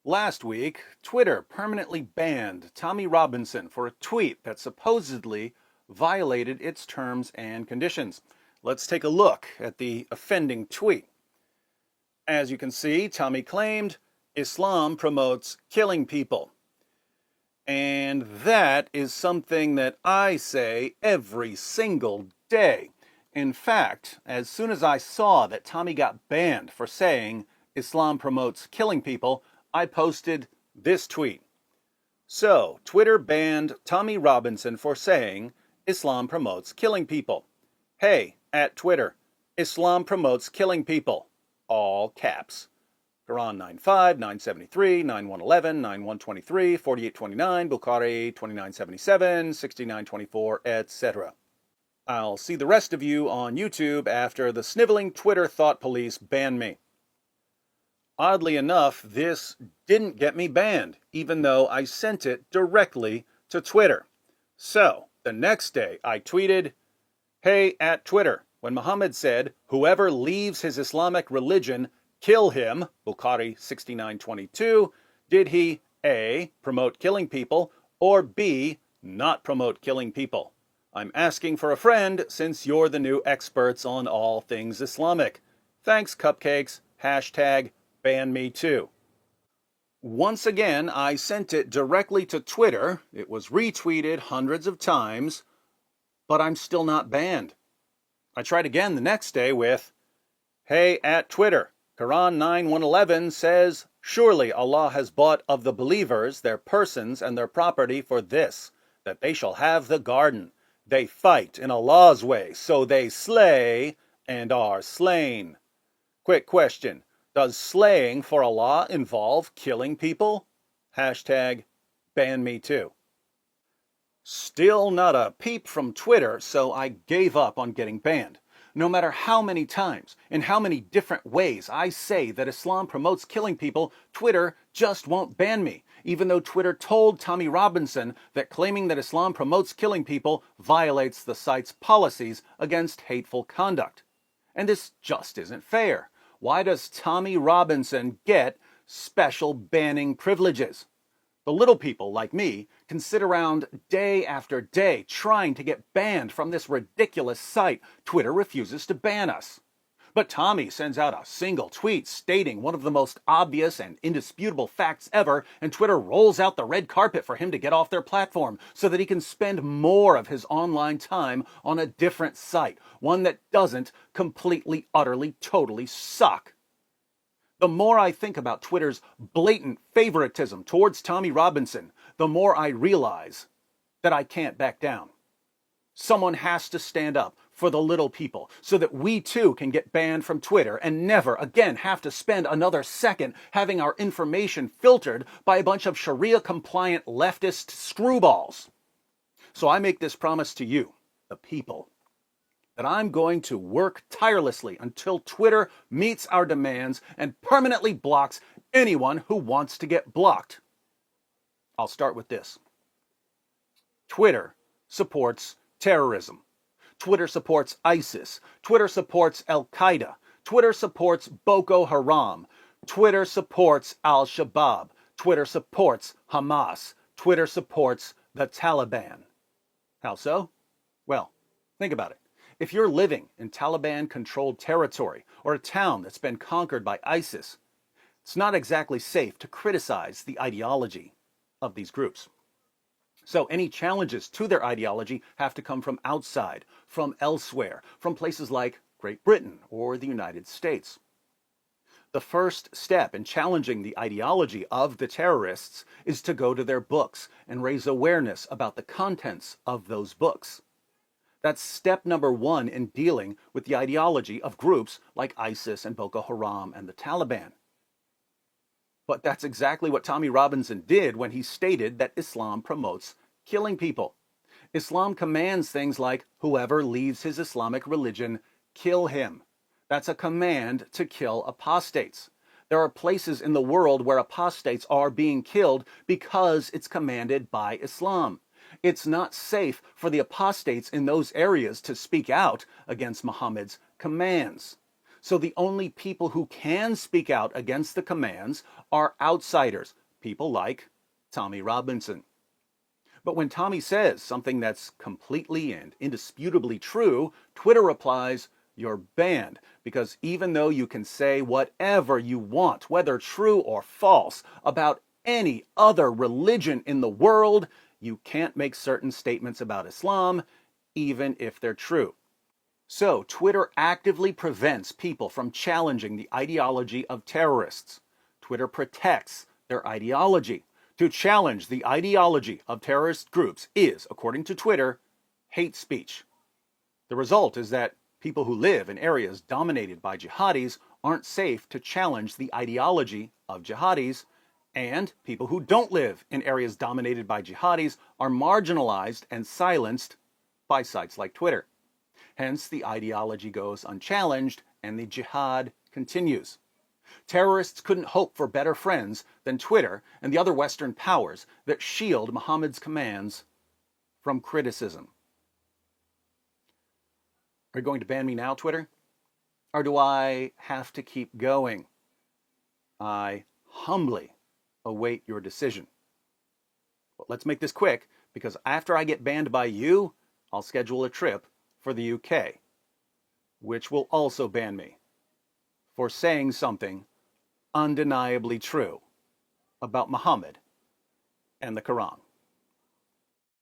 Last week, Twitter permanently banned Tommy Robinson for a tweet that supposedly violated its terms and conditions. Let's take a look at the offending tweet. As you can see, Tommy claimed Islam promotes killing people. And that is something that I say every single day. In fact, as soon as I saw that Tommy got banned for saying Islam promotes killing people, I posted this tweet. So, Twitter banned Tommy Robinson for saying Islam promotes killing people. Hey, at Twitter, Islam promotes killing people. All caps. Quran 9.5, 973, 9.111, 9.123, 48.29, Bukhari 29.77, 69.24, etc. I'll see the rest of you on YouTube after the sniveling Twitter thought police ban me. Oddly enough, this didn't get me banned, even though I sent it directly to Twitter. So, the next day I tweeted, "Hey, at Twitter, when Muhammad said, 'Whoever leaves his Islamic religion, kill him,' Bukhari 69:22, did he A, promote killing people, or B, not promote killing people? I'm asking for a friend since you're the new experts on all things Islamic. Thanks, cupcakes. Hashtag ban me too." Once again, I sent it directly to Twitter. It was retweeted hundreds of times, but I'm still not banned. I tried again the next day with, "Hey, at Twitter, Quran 9:111 says, 'Surely Allah has bought of the believers their persons and their property for this, that they shall have the garden. They fight in Allah's way, so they slay and are slain.'" Quick question. Does slaying for Allah involve killing people? Hashtag ban me too. Still not a peep from Twitter, so I gave up on getting banned. No matter how many times, in how many different ways I say that Islam promotes killing people, Twitter just won't ban me, even though Twitter told Tommy Robinson that claiming that Islam promotes killing people violates the site's policies against hateful conduct. And this just isn't fair. Why does Tommy Robinson get special banning privileges? The little people like me can sit around day after day trying to get banned from this ridiculous site. Twitter refuses to ban us. But Tommy sends out a single tweet stating one of the most obvious and indisputable facts ever, and Twitter rolls out the red carpet for him to get off their platform so that he can spend more of his online time on a different site, one that doesn't completely, utterly, totally suck. The more I think about Twitter's blatant favoritism towards Tommy Robinson, the more I realize that I can't back down. Someone has to stand up for the little people so that we too can get banned from Twitter and never again have to spend another second having our information filtered by a bunch of Sharia-compliant leftist screwballs. So I make this promise to you, the people, that I'm going to work tirelessly until Twitter meets our demands and permanently blocks anyone who wants to get blocked. I'll start with this. Twitter supports terrorism. Twitter supports ISIS. Twitter supports Al-Qaeda. Twitter supports Boko Haram. Twitter supports Al-Shabaab. Twitter supports Hamas. Twitter supports the Taliban. How so? Well, think about it. If you're living in Taliban-controlled territory or a town that's been conquered by ISIS, it's not exactly safe to criticize the ideology of these groups. So any challenges to their ideology have to come from outside, from elsewhere, from places like Great Britain or the United States. The first step in challenging the ideology of the terrorists is to go to their books and raise awareness about the contents of those books. That's step number one in dealing with the ideology of groups like ISIS and Boko Haram and the Taliban. But that's exactly what Tommy Robinson did when he stated that Islam promotes killing people. Islam commands things like, "Whoever leaves his Islamic religion, kill him." That's a command to kill apostates. There are places in the world where apostates are being killed because it's commanded by Islam. It's not safe for the apostates in those areas to speak out against Muhammad's commands. So the only people who can speak out against the commands are outsiders, people like Tommy Robinson. But when Tommy says something that's completely and indisputably true, Twitter replies, "You're banned, because even though you can say whatever you want, whether true or false, about any other religion in the world, you can't make certain statements about Islam, even if they're true." So Twitter actively prevents people from challenging the ideology of terrorists. Twitter protects their ideology. To challenge the ideology of terrorist groups is, according to Twitter, hate speech. The result is that people who live in areas dominated by jihadis aren't safe to challenge the ideology of jihadis, and people who don't live in areas dominated by jihadis are marginalized and silenced by sites like Twitter. Hence, the ideology goes unchallenged and the jihad continues. Terrorists couldn't hope for better friends than Twitter and the other Western powers that shield Muhammad's commands from criticism. Are you going to ban me now, Twitter? Or do I have to keep going? I humbly await your decision. Well, let's make this quick, because after I get banned by you, I'll schedule a trip for the UK, which will also ban me for saying something undeniably true about Muhammad and the Quran.